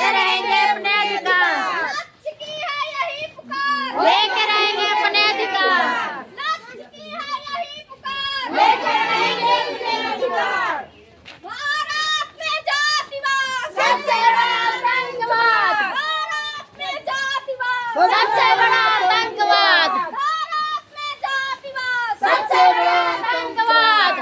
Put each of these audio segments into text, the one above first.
लेके रहेंगे अपने अधिकार, लक्ष्य की है यही पुकार, लेके रहेंगे अपने अधिकार, लक्ष्य की है यही पुकार, लेके रहेंगे अपने अधिकार। भारत में जातिवाद सबसे बड़ा आतंकवाद, भारत में जातिवाद सबसे बड़ा आतंकवाद, भारत में जातिवाद सबसे बड़ा आतंकवाद।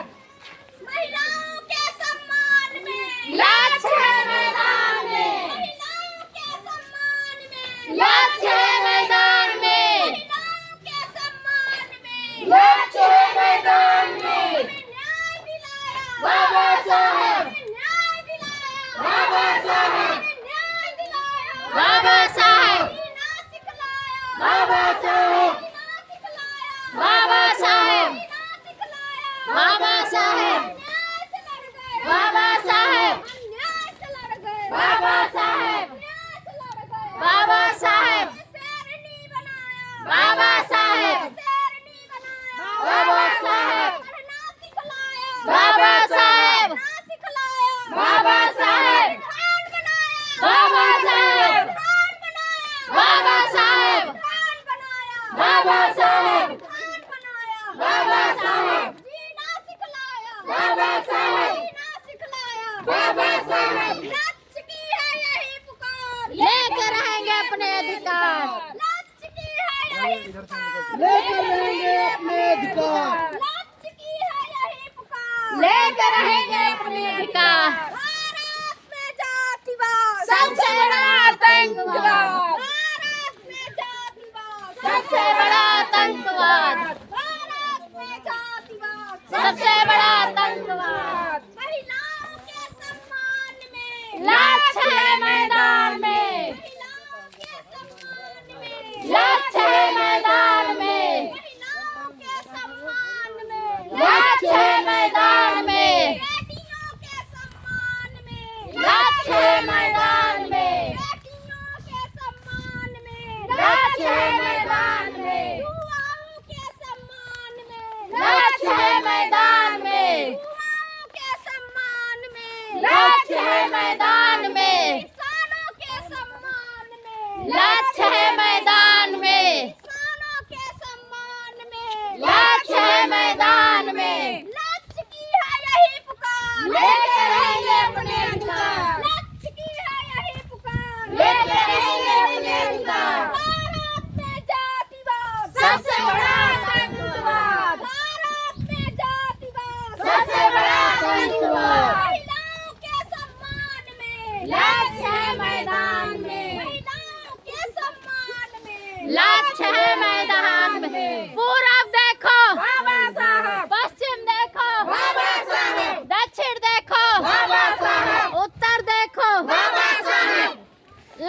महिलाओं के सम्मान में, लक्ष्य है मैदान में, महिलाओं के सम्मान में, लक्ष्य है मैदान में, महिलाओं के सम्मान में, लक्ष्य है मैदान में। हमें न्याय दिलाया, बाबा साहेब, हमें न्याय दिलाया, बाबा साहेब, हमें न्याय दिलाया, बाबा साहेब, जीना सिखलाया, बाबा साहेब, जीना सिखलाया, बाबा साहेब, जीना सिखलाया, बाबा साहेब, अन्याय से लड़ गए, बाबा साहेब, अन्याय से लड़ गए, बाबा साहेब, अन्याय से लड़ गए, बाबा साहेब, शेरनी बनाया, बाबा साहेब, शेरनी बनाया, बाबा साहेब, पढ़ना सिखलाया, बाबा साहेब, पढ़ना सिखलाया, बाबा साहेब, खान बनाया, बाबा साहेब, खान बनाया, बाबा साहेब, खान बनाया, बाबा साहेब, खान बनाया, बाबा साहेब, जीना सिखलाया, बाबा साहेब, जीना सिखलाया, बाबा साहेब। लक्ष्य की है यही पुकार, लेके रहेंगे अपने अधिकार, लक्ष्य की है यही पुकार, लेकर रहेंगे अपने अधिकार, लक्ष्य की है यही पुकार, लेके रहेंगे अपने अधिकार। भारत में जातिवाद सबसे बड़ा आतंकवाद, भारत में जातिवाद सबसे बड़ा आतंकवाद, भारत में जातिवाद सबसे बड़ा आतंकवाद। महिलाओं के सम्मान में, लक्ष्य है मैदान में, महिलाओं के सम्मान में, लक्ष्य है मैदान में, महिलाओं के सम्मान में, लक्ष्य है मैदान में, बेटियों के सम्मान में, लक्ष्य है मैदान में, बेटियों के सम्मान में, लक्ष्य है मैदान में, युवाओं के सम्मान में, लक्ष्य है मैदान में, युवाओं के सम्मान में, लक्ष्य है मैदान में, किसानों के सम्मान में, लक्ष्य है मैदान में, किसानों के सम्मान में, लक्ष्य है मैदान में। लक्ष्य की है यही पुकार, लेके रहेंगे अपने अधिकार, लक्ष्य की है यही पुकार, लेके रहेंगे अपने अधिकार। भारत में जातिवाद सबसे बड़ा आतंकवाद, भारत में जातिवाद सबसे बड़ा आतंकवाद। महिलाओं के सम्मान में, लक्ष्य है मैदान में, महिलाओं के सम्मान में, लक्ष्य है मैदान में। पूरब देखो, बाबा साहब, पश्चिम देखो, बाबा साहब, दक्षिण देखो, बाबा साहब, उत्तर देखो, बाबा साहब,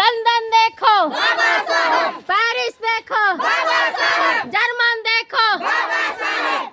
लंदन देखो, बाबा साहब, पेरिस देखो, बाबा साहब, जर्मन देखो, बाबा साहब,